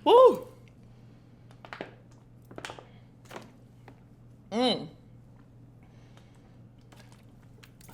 Woo! Mm.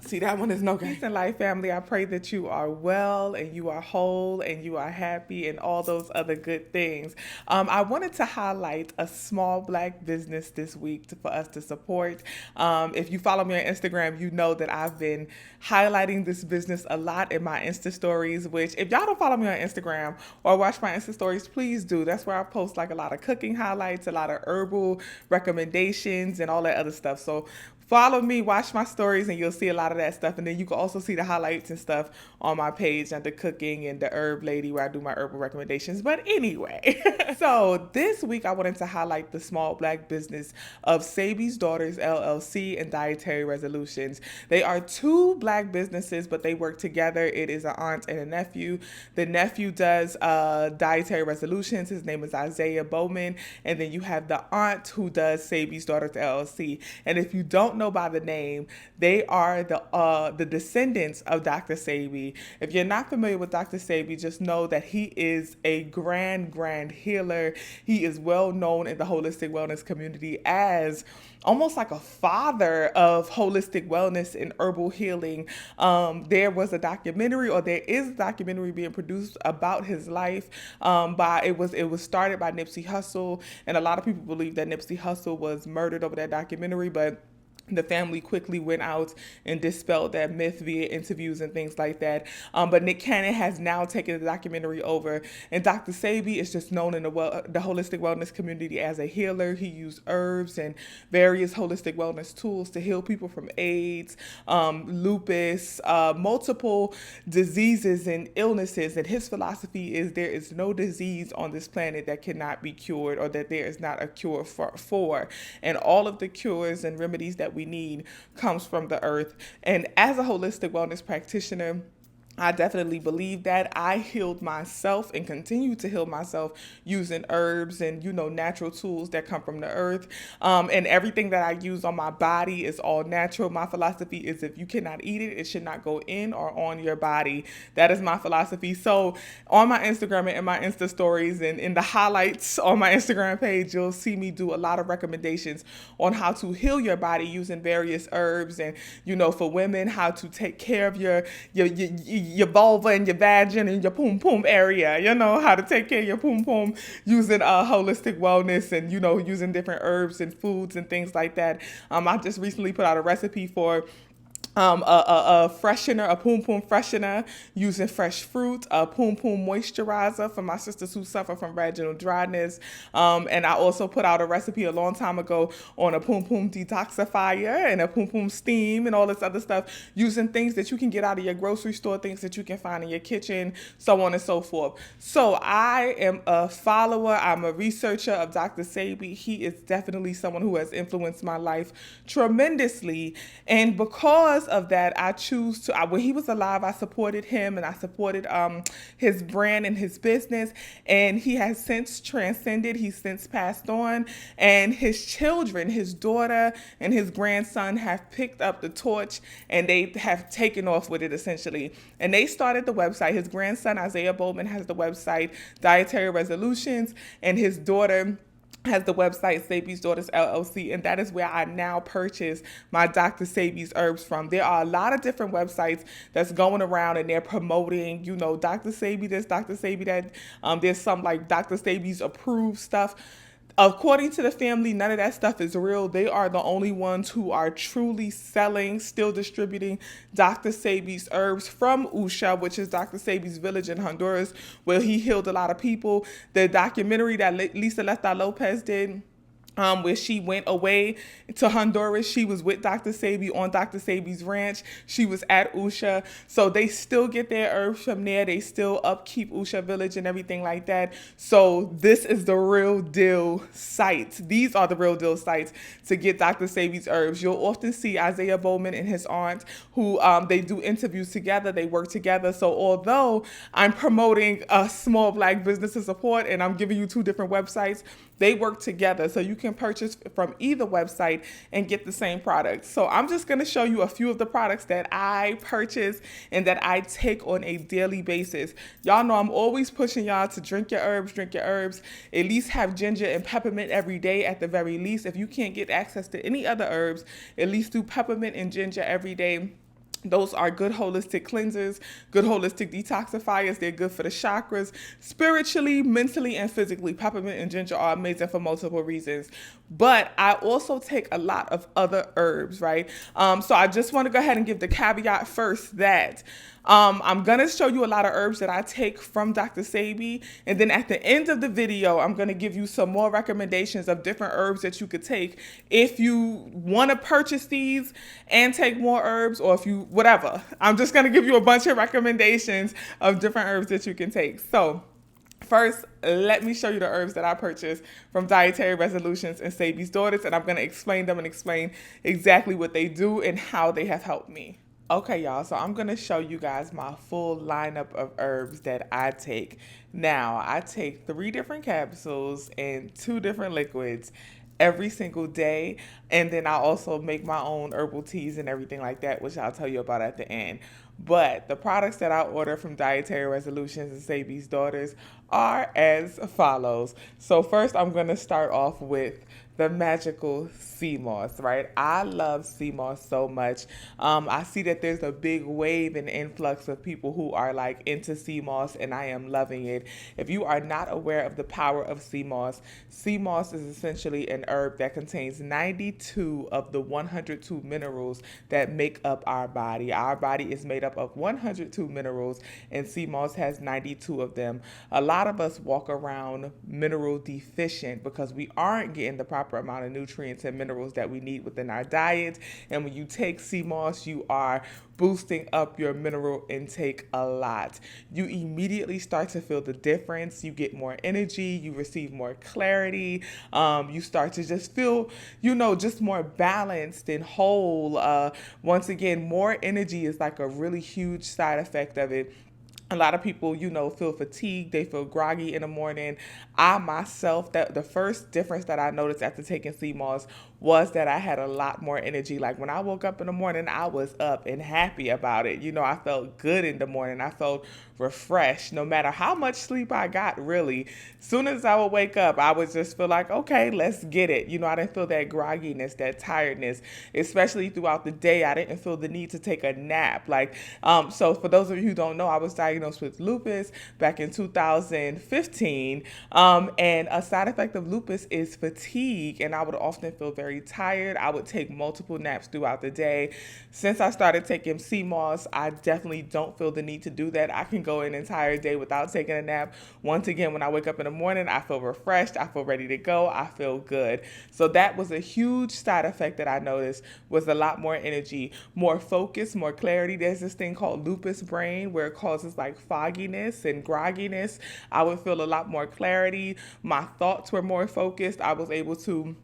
See, that one is no good. Peace and life, family. I pray that you are well and you are whole and you are happy and all those other good things. I wanted to highlight a small black business this week for us to support. If you follow me on Instagram, you know that I've been highlighting this business a lot in my Insta stories, which if y'all don't follow me on Instagram or watch my Insta stories, please do. That's where I post like a lot of cooking highlights, a lot of herbal recommendations and all that other stuff. So follow me, watch my stories, and you'll see a lot of that stuff. And then you can also see the highlights and stuff on my page under cooking and the herb lady where I do my herbal recommendations. But anyway, so this week I wanted to highlight the small black business of Sebi's Daughters LLC and Dietary Resolutions. They are two black businesses, but they work together. It is an aunt and a nephew. The nephew does Dietary Resolutions. His name is Isaiah Bowman. And then you have the aunt who does Sebi's Daughters LLC. And if you don't know by the name, they are the descendants of Dr. Sebi. If you're not familiar with Dr. Sebi, just know that he is a grand healer. He is well known in the holistic wellness community as almost like a father of holistic wellness and herbal healing. There was a documentary, or there is a documentary being produced about his life. It was started by Nipsey Hussle, and a lot of people believe that Nipsey Hussle was murdered over that documentary, but the family quickly went out and dispelled that myth via interviews and things like that. But Nick Cannon has now taken the documentary over, and Dr. Sebi is just known in the holistic wellness community as a healer. He used herbs and various holistic wellness tools to heal people from AIDS, lupus, multiple diseases and illnesses. And his philosophy is there is no disease on this planet that cannot be cured, or that there is not a cure for. And all of the cures and remedies that we need comes from the earth. And as a holistic wellness practitioner, I definitely believe that. I healed myself and continue to heal myself using herbs and, natural tools that come from the earth. And everything that I use on my body is all natural. My philosophy is if you cannot eat it, it should not go in or on your body. That is my philosophy. So on my Instagram and in my Insta stories and in the highlights on my Instagram page, you'll see me do a lot of recommendations on how to heal your body using various herbs. And, for women, how to take care of your vulva and your vagin and your poom poom area, how to take care of your poom poom using holistic wellness and, using different herbs and foods and things like that. I just recently put out a recipe for a freshener, a poom poom freshener using fresh fruit, a poom poom moisturizer for my sisters who suffer from vaginal dryness. And I also put out a recipe a long time ago on a poom poom detoxifier and a poom poom steam and all this other stuff, using things that you can get out of your grocery store, things that you can find in your kitchen, so on and so forth. So I am a follower, I'm a researcher of Dr. Sebi. He is definitely someone who has influenced my life tremendously. And because of that, I choose to, when he was alive, I supported him and I supported his brand and his business. And he has since transcended, he's since passed on. And his children, his daughter and his grandson, have picked up the torch and they have taken off with it essentially. And they started the website. His grandson, Isaiah Bowman, has the website Dietary Resolutions, and his daughter has the website Sebi's Daughters LLC, and that is where I now purchase my Dr. Sebi's herbs from. There are a lot of different websites that's going around and they're promoting, Dr. Sebi this, Dr. Sebi that. There's some like Dr. Sebi's approved stuff. According to the family, none of that stuff is real. They are the only ones who are truly selling, still distributing Dr. Sebi's herbs from Usha, which is Dr. Sebi's village in Honduras, where he healed a lot of people. The documentary that Lisa Lesta Lopez did, where she went away to Honduras. She was with Dr. Sebi on Dr. Sebi's ranch. She was at Usha. So they still get their herbs from there. They still upkeep Usha village and everything like that. So this is the real deal site. These are the real deal sites to get Dr. Sebi's herbs. You'll often see Isaiah Bowman and his aunt who they do interviews together. They work together. So although I'm promoting a small black business to support and I'm giving you two different websites, they work together. So you can purchase from either website and get the same product. So I'm just going to show you a few of the products that I purchase and that I take on a daily basis. Y'all know I'm always pushing y'all to drink your herbs, at least have ginger and peppermint every day at the very least. If you can't get access to any other herbs, at least do peppermint and ginger every day. Those are good holistic cleansers, good holistic detoxifiers. They're good for the chakras, spiritually, mentally, and physically. Peppermint and ginger are amazing for multiple reasons. But I also take a lot of other herbs, right? So I just want to go ahead and give the caveat first that I'm going to show you a lot of herbs that I take from Dr. Sebi. And then at the end of the video, I'm going to give you some more recommendations of different herbs that you could take if you want to purchase these and take more herbs, or if you, whatever. I'm just going to give you a bunch of recommendations of different herbs that you can take. So first, let me show you the herbs that I purchased from Dietary Resolutions and Sebi's Daughters, and I'm going to explain them and explain exactly what they do and how they have helped me. Okay, y'all, so I'm going to show you guys my full lineup of herbs that I take. Now, I take 3 different capsules and 2 different liquids every single day, and then I also make my own herbal teas and everything like that, which I'll tell you about at the end. But the products that I order from Dietary Resolutions and Sebi's Daughters are as follows. So first, I'm going to start off with the magical Seamoss, right? I love Seamoss so much. I see that there's a big wave and influx of people who are like into Seamoss, and I am loving it. If you are not aware of the power of Seamoss, Seamoss is essentially an herb that contains 92 of the 102 minerals that make up our body. Our body is made up of 102 minerals, and Seamoss has 92 of them. A lot of us walk around mineral deficient because we aren't getting the proper amount of nutrients and minerals that we need within our diet. And when you take Seamoss, you are boosting up your mineral intake a lot. You immediately start to feel the difference. You get more energy, you receive more clarity, you start to just feel, just more balanced and whole. Once again, more energy is like a really huge side effect of it. A lot of people, feel fatigued. They feel groggy in the morning. I myself, that the first difference that I noticed after taking Seamoss was that I had a lot more energy. Like when I woke up in the morning, I was up and happy about it. I felt good in the morning. I felt refreshed no matter how much sleep I got, really. As soon as I would wake up, I would just feel like, okay, let's get it. I didn't feel that grogginess, that tiredness, especially throughout the day. I didn't feel the need to take a nap. So for those of you who don't know, I was diagnosed with lupus back in 2015. And a side effect of lupus is fatigue. And I would often feel very tired. I would take multiple naps throughout the day. Since I started taking Seamoss, I definitely don't feel the need to do that. I can go an entire day without taking a nap. Once again, when I wake up in the morning, I feel refreshed. I feel ready to go. I feel good. So that was a huge side effect that I noticed, was a lot more energy, more focus, more clarity. There's this thing called lupus brain where it causes like fogginess and grogginess. I would feel a lot more clarity. My thoughts were more focused. I was able to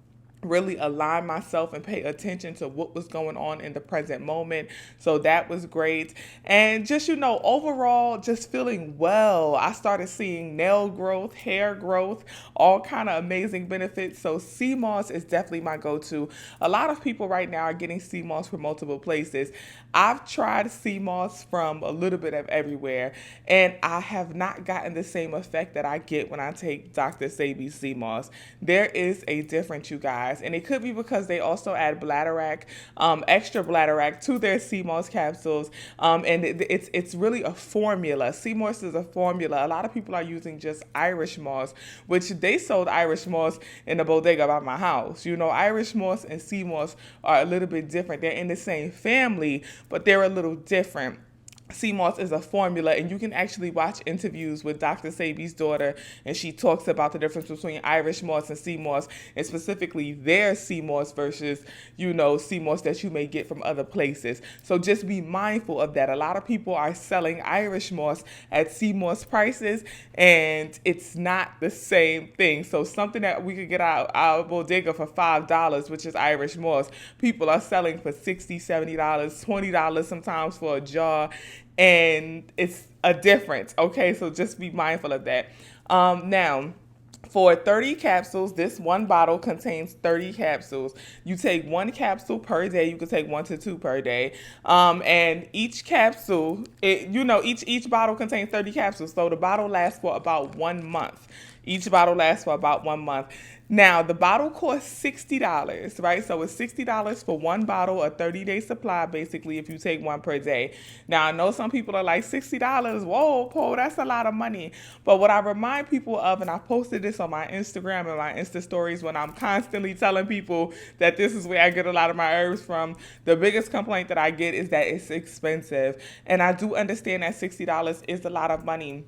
really align myself and pay attention to what was going on in the present moment. So that was great. And just, overall, just feeling well. I started seeing nail growth, hair growth, all kind of amazing benefits. So Seamoss is definitely my go-to. A lot of people right now are getting Seamoss from multiple places. I've tried Seamoss from a little bit of everywhere, and I have not gotten the same effect that I get when I take Dr. Sebi's Seamoss. There is a difference, you guys. And it could be because they also add bladderwrack, extra bladderwrack to their Seamoss capsules. And it's really a formula. Seamoss is a formula. A lot of people are using just Irish moss, which they sold Irish moss in the bodega by my house. Irish moss and Seamoss are a little bit different. They're in the same family, but they're a little different. Seamoss is a formula, and you can actually watch interviews with Dr. Sebi's daughter, and she talks about the difference between Irish moss and Seamoss, and specifically their Seamoss versus, Seamoss that you may get from other places. So just be mindful of that. A lot of people are selling Irish moss at Seamoss prices, and it's not the same thing. So something that we could get out our bodega for $5, which is Irish moss, people are selling for $60, $70, $20 sometimes for a jar. And it's a difference, okay? So just be mindful of that. Now, For 30 capsules, this one bottle contains 30 capsules. You take one capsule per day. You can take 1 to 2 per day. And each capsule, each bottle contains 30 capsules. So the bottle lasts for about 1 month. Each bottle lasts for about 1 month. Now, the bottle costs $60, right? So it's $60 for one bottle, a 30-day supply, basically, if you take one per day. Now, I know some people are like, $60, whoa, Paul, that's a lot of money. But what I remind people of, and I posted this on my Instagram and my Insta stories when I'm constantly telling people that this is where I get a lot of my herbs from, the biggest complaint that I get is that it's expensive. And I do understand that $60 is a lot of money.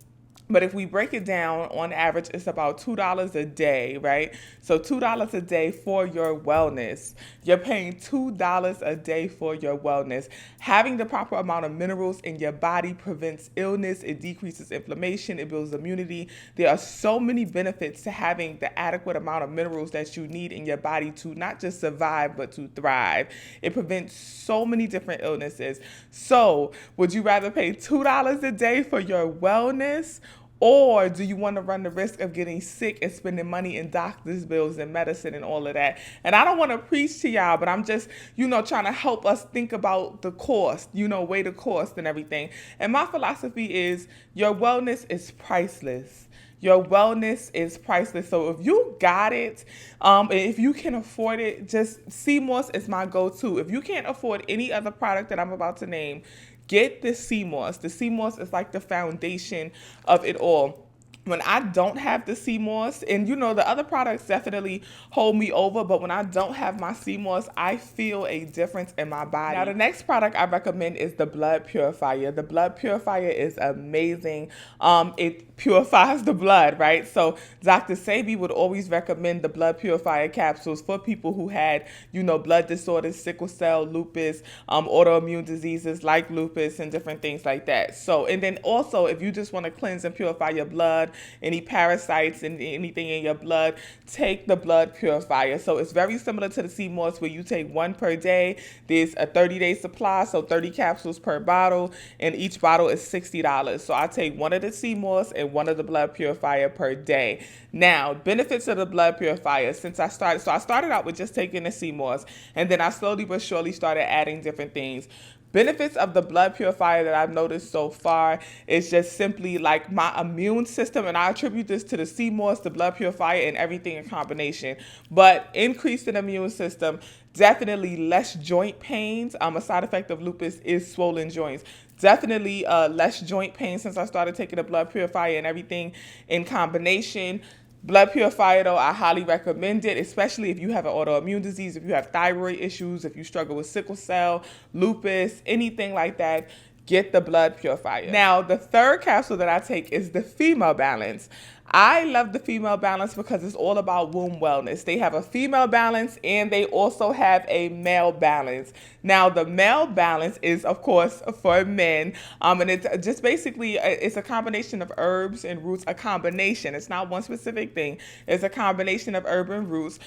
But if we break it down, on average, it's about $2 a day, right? So $2 a day for your wellness. You're paying $2 a day for your wellness. Having the proper amount of minerals in your body prevents illness. It decreases inflammation. It builds immunity. There are so many benefits to having the adequate amount of minerals that you need in your body to not just survive, but to thrive. It prevents so many different illnesses. So would you rather pay $2 a day for your wellness? Or do you want to run the risk of getting sick and spending money in doctor's bills and medicine and all of that? And I don't want to preach to y'all, but I'm just, trying to help us think about the cost, weigh the cost and everything. And my philosophy is your wellness is priceless. Your wellness is priceless. So if you got it, if you can afford it, just Seamoss is my go-to. If you can't afford any other product that I'm about to name, get the Seamoss. The Seamoss is like the foundation of it all. When I don't have the Seamoss, and the other products definitely hold me over, but when I don't have my Seamoss, I feel a difference in my body. Now, the next product I recommend is the blood purifier. The blood purifier is amazing. It purifies the blood, right? So Dr. Sebi would always recommend the blood purifier capsules for people who had, blood disorders, sickle cell, lupus, autoimmune diseases like lupus and different things like that. So, and then also if you just want to cleanse and purify your blood, any parasites and anything in your blood, take the blood purifier. So it's very similar to the Seamoss, where you take one per day. There's a 30-day supply, so 30 capsules per bottle, and each bottle is $60. So I take one of the Seamoss and one of the blood purifier per day. Now, benefits of the blood purifier, I started out with just taking the Seamoss, and then I slowly but surely started adding different things. Benefits of the blood purifier that I've noticed so far is just simply like my immune system, and I attribute this to the Seamoss, the blood purifier, and everything in combination. But increased in immune system, definitely less joint pains. A side effect of lupus is swollen joints. Definitely less joint pain since I started taking the blood purifier and everything in combination. Blood purifier, though, I highly recommend it, especially if you have an autoimmune disease, if you have thyroid issues, if you struggle with sickle cell, lupus, anything like that. Get the blood purifier. Now, the third capsule that I take is the Female Balance. I love the Female Balance because it's all about womb wellness. They have a female balance and they also have a male balance. Now, the male balance is, of course, for men. And it's just basically, it's a combination of herbs and roots, a combination. It's not one specific thing. It's a combination of herb and roots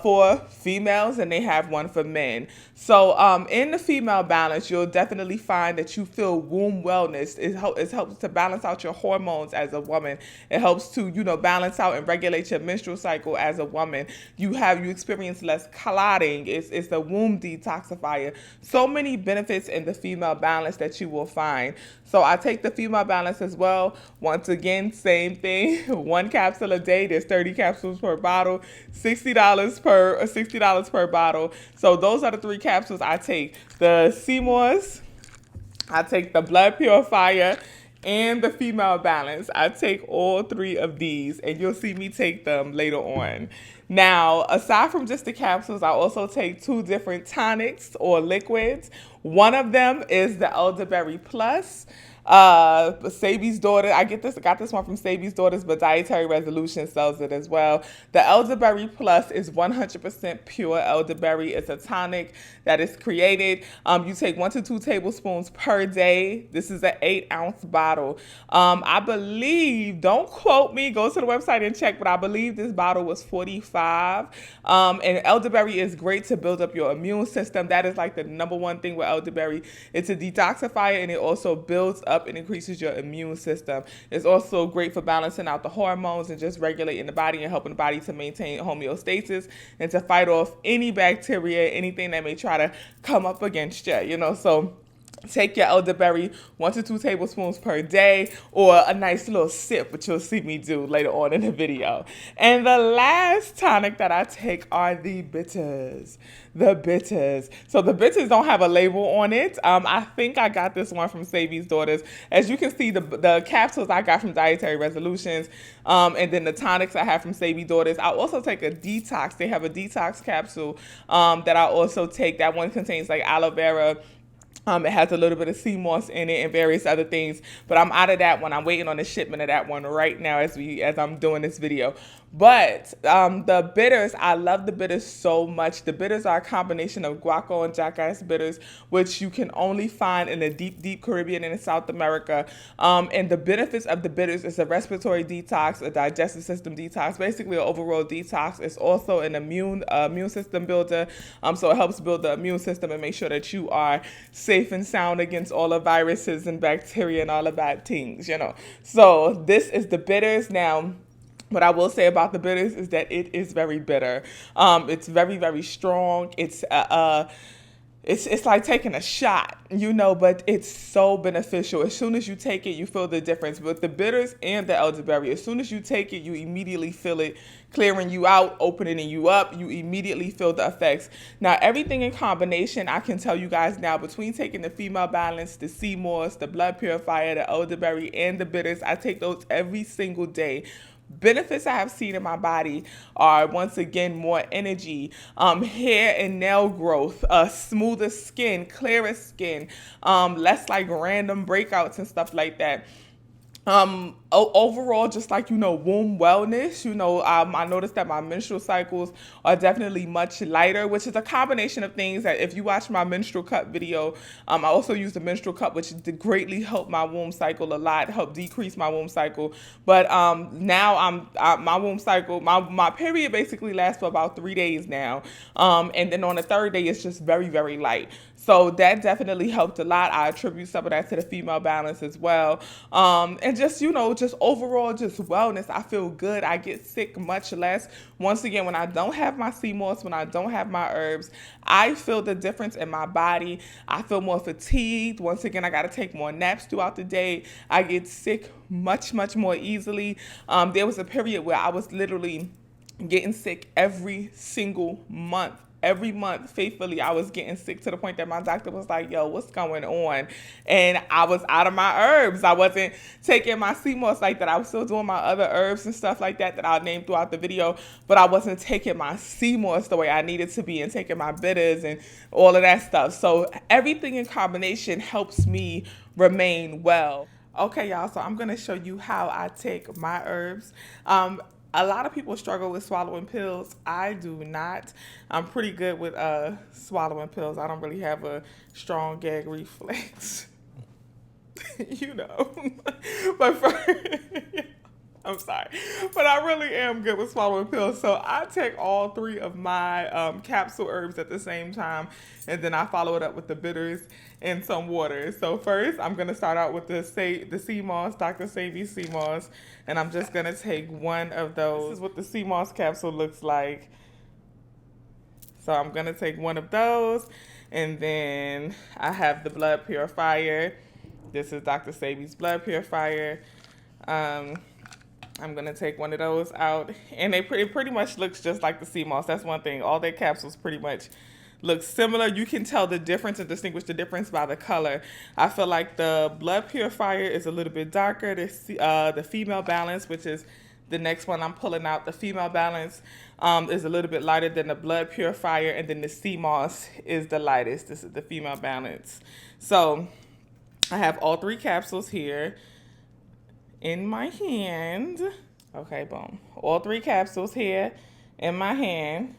for females, and they have one for men. So in the Female Balance, you'll definitely find that you feel womb wellness. It helps to balance out your hormones as a woman. It helps to, balance out and regulate your menstrual cycle as a woman. You experience less clotting. It's the womb detoxifier. So many benefits in the Female Balance that you will find. So I take the Female Balance as well. Once again, same thing. One capsule a day. There's 30 capsules per bottle. $60 per bottle. So those are the three capsules I take. The Seamoss, I take the blood purifier, and the Female Balance. I take all three of these, and you'll see me take them later on. Now, aside from just the capsules, I also take 2 different tonics or liquids. One of them is the Elderberry Plus. Sebi's daughter, I got this one from Sebi's daughters, but Dietary Resolution sells it as well. The Elderberry Plus is 100% pure elderberry. It's a tonic that is created. You take 1 to 2 tablespoons per day. This is an 8-ounce bottle. I believe, don't quote me, go to the website and check, but I believe this bottle was $45. survive. And elderberry is great to build up your immune system. That is like the number one thing with elderberry. It's a detoxifier, and it also builds up and increases your immune system. It's also great for balancing out the hormones and just regulating the body and helping the body to maintain homeostasis and to fight off any bacteria, anything that may try to come up against you, so take your elderberry 1 to 2 tablespoons per day, or a nice little sip, which you'll see me do later on in the video. And the last tonic that I take are the bitters. The bitters. So the bitters don't have a label on it. I think I got this one from Sebi's Daughters. As you can see, the capsules I got from Dietary Resolutions, and then the tonics I have from Sebi Daughters. I also take a detox. They have a detox capsule that I also take. That one contains like aloe vera. It has a little bit of Seamoss in it and various other things, but I'm out of that one. I'm waiting on the shipment of that one right now as I'm doing this video. But the bitters, I love the bitters so much. The bitters are a combination of guaco and jackass bitters, which you can only find in the deep Caribbean and in South America. And the benefits of the bitters is a respiratory detox, a digestive system detox, basically an overall detox. It's also an immune system builder. So it helps build the immune system and make sure that you are safe and sound against all the viruses and bacteria and all the bad things, So this is the bitters. Now, what I will say about the bitters is that it is very bitter. It's very, very strong. It's like taking a shot, but it's so beneficial. As soon as you take it, you feel the difference. With the bitters and the elderberry, as soon as you take it, you immediately feel it clearing you out, opening you up. You immediately feel the effects. Now, everything in combination, I can tell you guys now, between taking the female balance, the Seamoss, the blood purifier, the elderberry, and the bitters, I take those every single day. Benefits I have seen in my body are, once again, more energy, hair and nail growth, smoother skin, clearer skin, less like random breakouts and stuff like that. Overall, just like, womb wellness, I noticed that my menstrual cycles are definitely much lighter, which is a combination of things that if you watch my menstrual cup video, I also use the menstrual cup, which greatly helped my womb cycle a lot, helped decrease my womb cycle. But now my womb cycle, my period basically lasts for about 3 days now. And then on the third day, it's just very, very light. So that definitely helped a lot. I attribute some of that to the female balance as well. And just, just overall, just wellness. I feel good. I get sick much less. Once again, when I don't have my Seamoss, when I don't have my herbs, I feel the difference in my body. I feel more fatigued. Once again, I got to take more naps throughout the day. I get sick much, much more easily. There was a period where I was literally getting sick every single month. Every month, faithfully, I was getting sick to the point that my doctor was like, yo, what's going on? And I was out of my herbs. I wasn't taking my Seamoss like that. I was still doing my other herbs and stuff like that I'll name throughout the video, but I wasn't taking my Seamoss the way I needed to be and taking my bitters and all of that stuff. So everything in combination helps me remain well. Okay, y'all, so I'm going to show you how I take my herbs. A lot of people struggle with swallowing pills. I do not. I'm pretty good with swallowing pills. I don't really have a strong gag reflex. But I'm sorry. But I really am good with swallowing pills. So I take all 3 of my capsule herbs at the same time, and then I follow it up with the bitters and some water. So first, I'm going to start out with the Seamoss, Dr. Sebi Seamoss, and I'm just going to take one of those. This is what the Seamoss capsule looks like. So I'm going to take one of those, and then I have the blood purifier. This is Dr. Sebi's blood purifier. I'm going to take one of those out, and it pretty much looks just like the Seamoss. That's one thing. All their capsules pretty much look similar. You can tell the difference and distinguish the difference by the color. I feel like the blood purifier is a little bit darker. The female balance, which is the next one I'm pulling out, the female balance is a little bit lighter than the blood purifier, and then the Seamoss is the lightest. This is the female balance. So I have all 3 capsules here in my hand. Okay, boom. All 3 capsules here in my hand.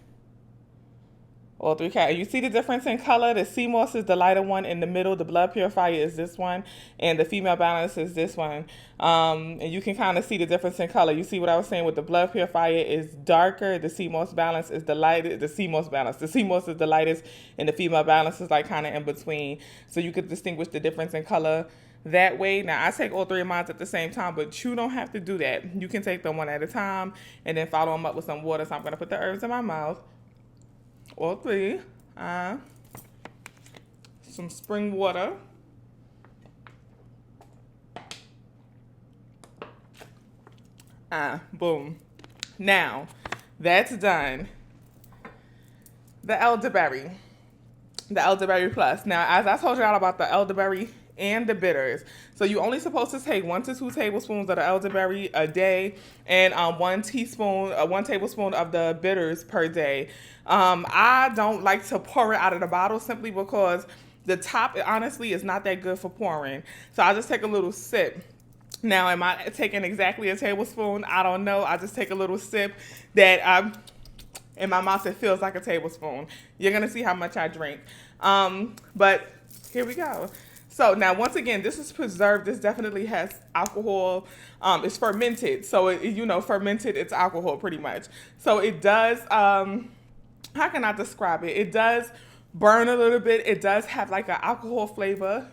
All three caps. You see the difference in color? The Seamoss is the lighter one in the middle. The blood purifier is this one. And the female balance is this one. And you can kind of see the difference in color. You see what I was saying with the blood purifier is darker. The Seamoss balance is the lightest. The Seamoss is the lightest. And the female balance is like kind of in between. So you could distinguish the difference in color that way. Now, I take all three of mine at the same time, but you don't have to do that. You can take them one at a time and then follow them up with some water. So I'm going to put the herbs in my mouth. All three. Some spring water. Boom. Now, that's done. The elderberry. The elderberry plus. Now, as I told y'all about the elderberry and the bitters. So you're only supposed to take 1 to 2 tablespoons of the elderberry a day and 1 tablespoon of the bitters per day. I don't like to pour it out of the bottle simply because the top, honestly, is not that good for pouring. So I just take a little sip. Now, am I taking exactly a tablespoon? I don't know. I just take a little sip that in my mouth, it feels like a tablespoon. You're going to see how much I drink. But here we go. So now, once again, this is preserved. This definitely has alcohol. It's fermented. So, fermented, it's alcohol pretty much. So it does, how can I describe it? It does burn a little bit. It does have like an alcohol flavor.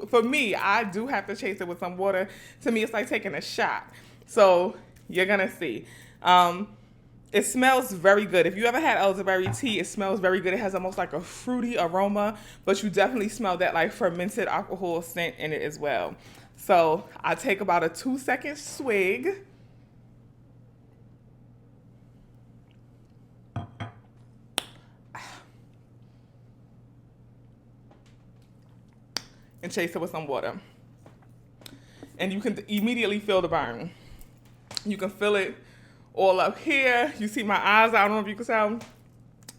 For me, I do have to chase it with some water. To me, it's like taking a shot. So you're going to see. It smells very good. If you ever had elderberry tea, it smells very good. It has almost like a fruity aroma, but you definitely smell that like fermented alcohol scent in it as well. So I take about a 2-second swig. And chase it with some water. And you can immediately feel the burn. You can feel it all up here. You see my eyes, I don't know if you can tell.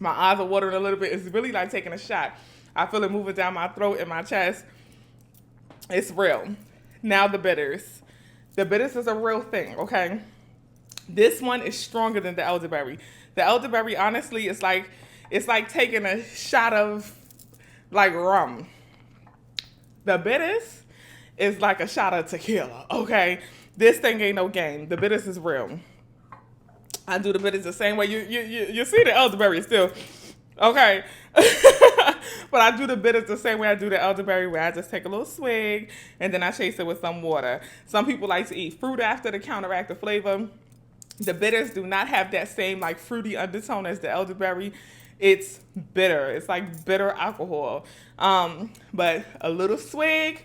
My eyes are watering a little bit. It's really like taking a shot. I feel it moving down my throat and my chest. It's real. Now the bitters. The bitters is a real thing, okay? This one is stronger than the elderberry. The elderberry, honestly, it's like taking a shot of like rum. The bitters is like a shot of tequila, okay? This thing ain't no game. The bitters is real. I do the bitters the same way. You see the elderberry still, okay? But I do the bitters the same way I do the elderberry, where I just take a little swig and then I chase it with some water. Some people like to eat fruit after to counteract the flavor. The bitters do not have that same like fruity undertone as the elderberry. It's bitter. It's like bitter alcohol. But a little swig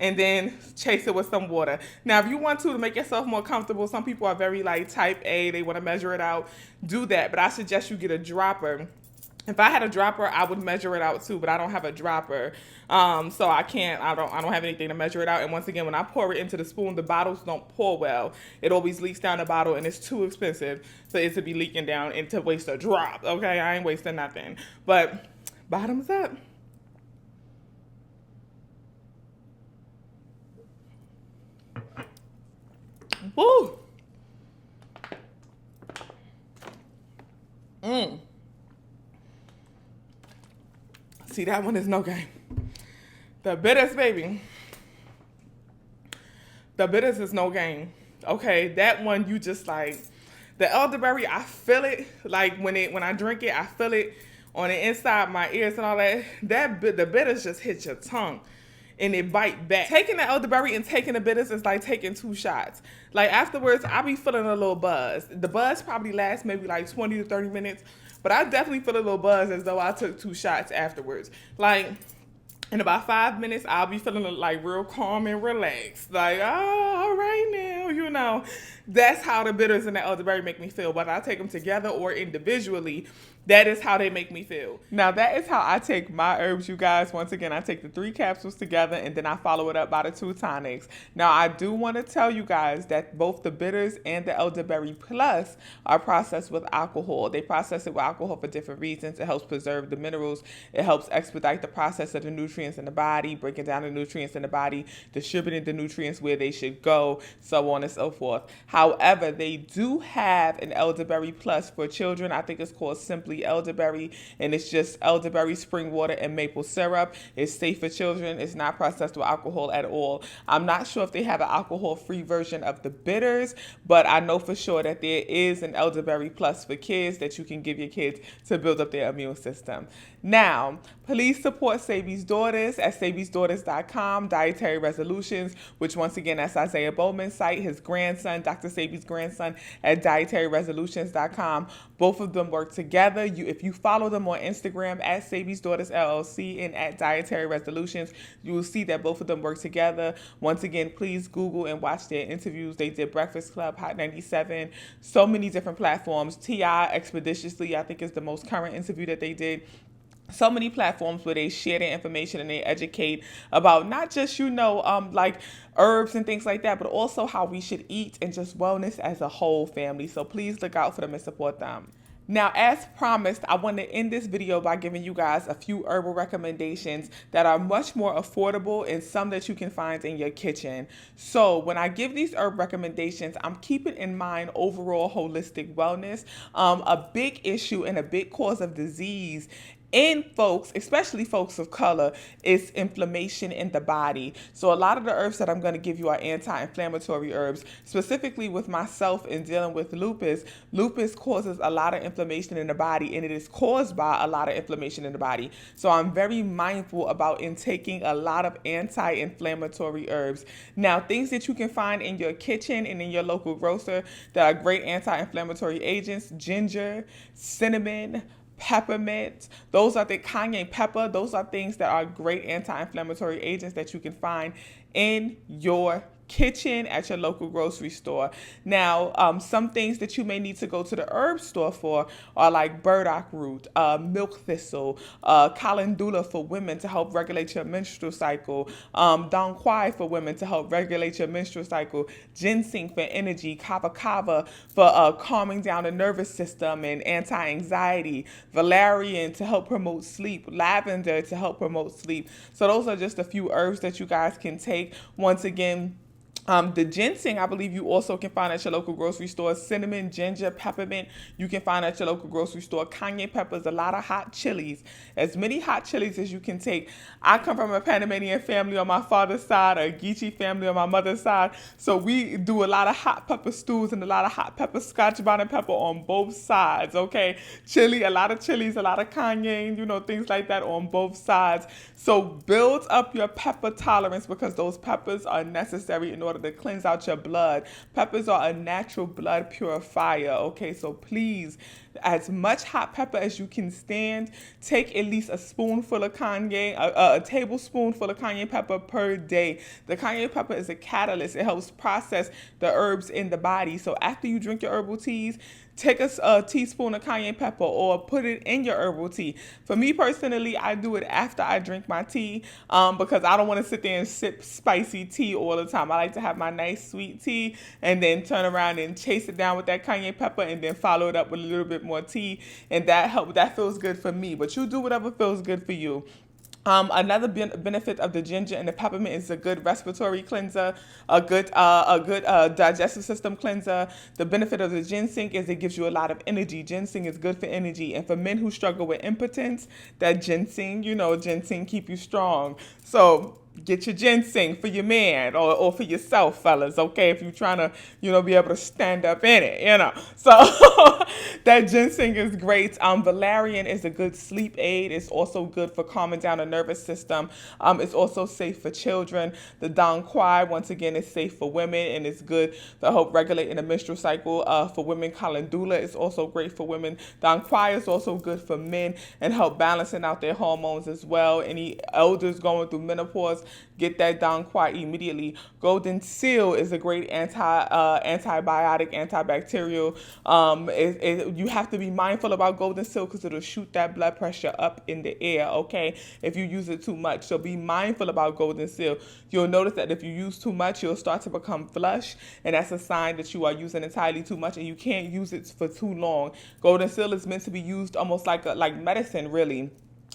and then chase it with some water. Now, if you want to make yourself more comfortable, some people are very like type A, they want to measure it out, do that. But I suggest you get a dropper. If I had a dropper, I would measure it out too, but I don't have a dropper. So I don't have anything to measure it out. And once again, when I pour it into the spoon, the bottles don't pour well. It always leaks down the bottle and it's too expensive for it to be leaking down and to waste a drop. Okay, I ain't wasting nothing. But bottoms up. Woo! See, that one is no game. The bitters, baby. The bitters is no game. Okay, that one you just like. The elderberry, I feel it. Like when I drink it, I feel it on the inside, my ears and all that. The bitters just hit your tongue. And it bite back. Taking the elderberry and taking the bitters is like taking 2 shots. Like afterwards, I be feeling a little buzz. The buzz probably lasts maybe like 20 to 30 minutes, but I definitely feel a little buzz as though I took 2 shots afterwards. Like in about 5 minutes, I'll be feeling like real calm and relaxed. Like, oh, all right now, you know. That's how the bitters and the elderberry make me feel. Whether I take them together or individually, that is how they make me feel. Now, that is how I take my herbs, you guys. Once again, I take the 3 capsules together and then I follow it up by the 2 tonics. Now, I do want to tell you guys that both the bitters and the elderberry plus are processed with alcohol. They process it with alcohol for different reasons. It helps preserve the minerals. It helps expedite the process of the nutrients in the body, breaking down the nutrients in the body, distributing the nutrients where they should go, so on and so forth. However, they do have an elderberry plus for children. I think it's called Simply mostly elderberry, and it's just elderberry, spring water, and maple syrup. It's safe for children. It's not processed with alcohol at all. I'm not sure if they have an alcohol-free version of the bitters, but I know for sure that there is an elderberry plus for kids that you can give your kids to build up their immune system. Now, please support Sebi's Daughters at sebisdaughters.com, Dietary Resolutions, which once again, that's Isaiah Bowman's site, his grandson, Dr. Sebi's grandson, at dietaryresolutions.com. Both of them work together. If you follow them on Instagram at Sebi's Daughters LLC and at Dietary Resolutions, you will see that both of them work together. Once again, please Google and watch their interviews. They did Breakfast Club, Hot 97, so many different platforms. T.I. Expeditiously, I think, is the most current interview that they did. So many platforms where they share their information and they educate about not just, like herbs and things like that, but also how we should eat and just wellness as a whole, family. So please look out for them and support them. Now, as promised, I want to end this video by giving you guys a few herbal recommendations that are much more affordable and some that you can find in your kitchen. So when I give these herb recommendations, I'm keeping in mind overall holistic wellness. A big issue and a big cause of disease in folks, especially folks of color, is inflammation in the body. So a lot of the herbs that I'm going to give you are anti-inflammatory herbs. Specifically with myself in dealing with lupus, lupus causes a lot of inflammation in the body, and it is caused by a lot of inflammation in the body. So I'm very mindful about intaking a lot of anti-inflammatory herbs. Now, things that you can find in your kitchen and in your local grocer that are great anti-inflammatory agents: ginger, cinnamon, peppermint. Those are the cayenne pepper. Those are things that are great anti-inflammatory agents that you can find in your kitchen at your local grocery store. Now, some things that you may need to go to the herb store for are like burdock root, milk thistle, calendula for women to help regulate your menstrual cycle, dong quai for women to help regulate your menstrual cycle, ginseng for energy, kava kava for calming down the nervous system and anti-anxiety, valerian to help promote sleep, lavender to help promote sleep. So those are just a few herbs that you guys can take. Once again, the ginseng, I believe you also can find at your local grocery store. Cinnamon, ginger, peppermint, you can find at your local grocery store. Cayenne peppers, a lot of hot chilies. As many hot chilies as you can take. I come from a Panamanian family on my father's side, a Geechee family on my mother's side. So we do a lot of hot pepper stews and a lot of hot pepper, scotch bonnet pepper on both sides, okay? Chili, a lot of chilies, a lot of cayenne, things like that on both sides. So build up your pepper tolerance because those peppers are necessary in order to cleanse out your blood. Peppers are a natural blood purifier, okay? So please, as much hot pepper as you can stand, take at least a spoonful of cayenne, a tablespoonful of cayenne pepper per day. The cayenne pepper is a catalyst. It helps process the herbs in the body. So after you drink your herbal teas, take a teaspoon of cayenne pepper or put it in your herbal tea. For me personally, I do it after I drink my tea because I don't want to sit there and sip spicy tea all the time. I like to have my nice sweet tea and then turn around and chase it down with that cayenne pepper and then follow it up with a little bit more tea, and that feels good for me. But you do whatever feels good for you. Another benefit of the ginger and the peppermint is a good respiratory cleanser, a good digestive system cleanser. The benefit of the ginseng is it gives you a lot of energy. Ginseng is good for energy. And for men who struggle with impotence, that ginseng, ginseng keep you strong. So get your ginseng for your man or for yourself, fellas, okay? If you're trying to, be able to stand up in it, So that ginseng is great. Valerian is a good sleep aid. It's also good for calming down the nervous system. It's also safe for children. The dong quai, once again, is safe for women and it's good to help regulate in the menstrual cycle. For women, calendula is also great for women. Dong quai is also good for men and help balancing out their hormones as well. Any elders going through menopause, get that dong quai immediately. Golden seal is a great antibiotic, antibacterial. You have to be mindful about golden seal because it'll shoot that blood pressure up in the air, okay, if you use it too much. So be mindful about golden seal. You'll notice that if you use too much, you'll start to become flush, and that's a sign that you are using entirely too much and you can't use it for too long. Golden seal is meant to be used almost like medicine, really.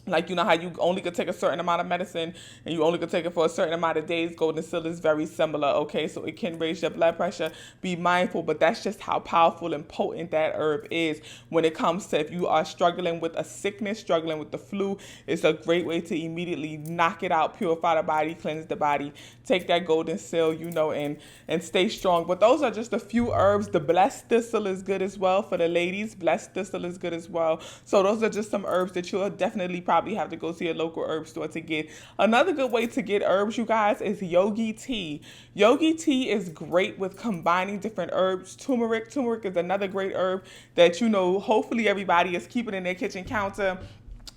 Like, you know how you only could take a certain amount of medicine and you only could take it for a certain amount of days. Golden seal is very similar, okay? So it can raise your blood pressure. Be mindful, but that's just how powerful and potent that herb is when it comes to if you are struggling with a sickness, struggling with the flu. It's a great way to immediately knock it out, purify the body, cleanse the body. Take that golden seal, you know, and stay strong. But those are just a few herbs. The blessed thistle is good as well for the ladies. Blessed thistle is good as well. So those are just some herbs that you'll definitely probably have to go to your local herb store to get. Another good way to get herbs, you guys, is yogi tea. Yogi tea is great with combining different herbs. Turmeric is another great herb that, you know, hopefully everybody is keeping in their kitchen counter.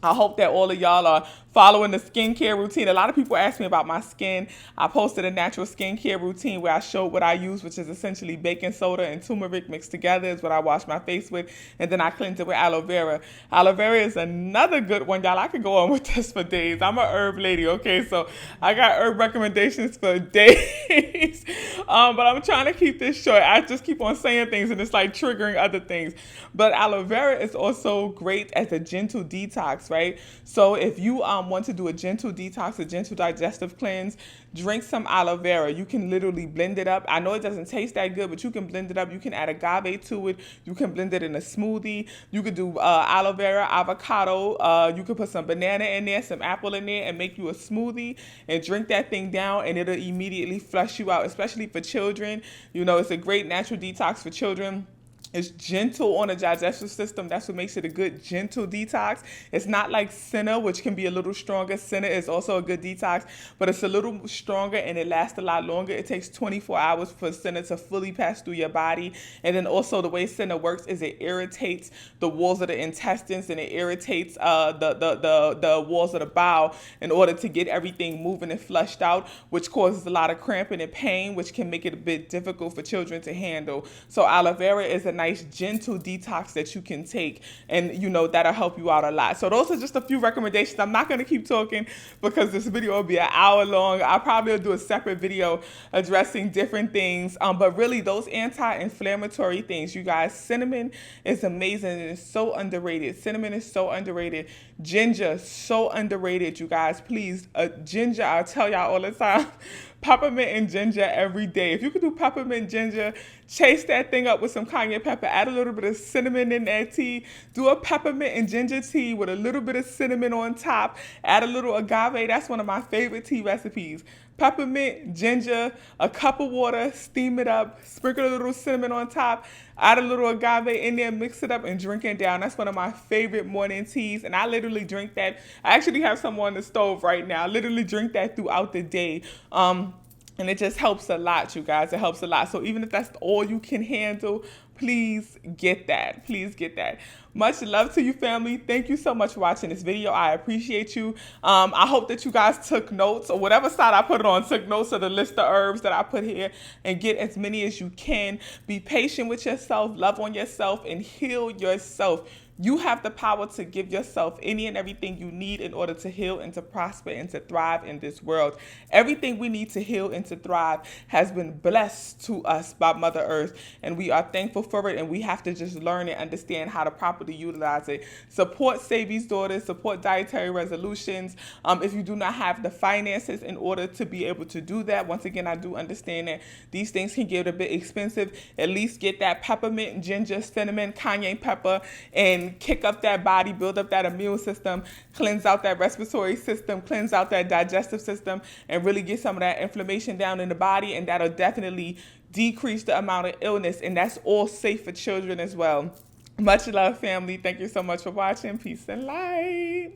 I hope that all of y'all are following the skincare routine. A lot of people ask me about my skin. I posted a natural skincare routine where I showed what I use, which is essentially baking soda and turmeric mixed together is what I wash my face with. And then I cleanse it with aloe vera. Aloe vera is another good one, y'all. I could go on with this for days. I'm a herb lady, okay? So I got herb recommendations for days. But I'm trying to keep this short. I just keep on saying things and it's like triggering other things. But aloe vera is also great as a gentle detox, right? So if you want to do a gentle detox, a gentle digestive cleanse, drink some aloe vera. You can literally blend it up. I know it doesn't taste that good, but you can blend it up. You can add agave to it. You can blend it in a smoothie. You could do aloe vera, avocado. You could put some banana in there, some apple in there, and make you a smoothie and drink that thing down, and it'll immediately flush you out, especially for children. You know, it's a great natural detox for children. It's gentle on the digestive system. That's what makes it a good, gentle detox. It's not like senna, which can be a little stronger. Senna is also a good detox, but it's a little stronger and it lasts a lot longer. It takes 24 hours for senna to fully pass through your body. And then also the way senna works is it irritates the walls of the intestines and it irritates the walls of the bowel in order to get everything moving and flushed out, which causes a lot of cramping and pain, which can make it a bit difficult for children to handle. So aloe vera is a nice gentle detox that you can take, and you know that'll help you out a lot. So those are just a few recommendations. I'm not going to keep talking because this video will be an hour long. I probably will do a separate video addressing different things, but really those anti-inflammatory things, you guys. Cinnamon is amazing and it's so underrated. Cinnamon is so underrated. Ginger, so underrated, you guys. Please, ginger, I'll tell y'all all the time. Peppermint and ginger every day. If you could do peppermint ginger, chase that thing up with some cayenne pepper, add a little bit of cinnamon in that tea, do a peppermint and ginger tea with a little bit of cinnamon on top, add a little agave. That's one of my favorite tea recipes. Peppermint, ginger, a cup of water, steam it up, sprinkle a little cinnamon on top, add a little agave in there, mix it up and drink it down. That's one of my favorite morning teas, and I literally drink that. I actually have some on the stove right now. I literally drink that throughout the day. And it just helps a lot, you guys. It helps a lot. So even if that's all you can handle, please get that. Please get that. Much love to you, family. Thank you so much for watching this video. I appreciate you. I hope that you guys took notes, or whatever side I put it on, took notes of the list of herbs that I put here, and get as many as you can. Be patient with yourself, love on yourself, and heal yourself. You have the power to give yourself any and everything you need in order to heal and to prosper and to thrive in this world. Everything we need to heal and to thrive has been blessed to us by Mother Earth, and we are thankful for it, and we have to just learn and understand how to properly utilize it. Support Sebi's Daughters, support Dietary Resolutions. If you do not have the finances in order to be able to do that, once again, I do understand that these things can get a bit expensive. At least get that peppermint, ginger, cinnamon, cayenne pepper, and kick up that body, build up that immune system, cleanse out that respiratory system, cleanse out that digestive system, and really get some of that inflammation down in the body, and that'll definitely decrease the amount of illness, and that's all safe for children as well. Much love, family. Thank you so much for watching. Peace and light.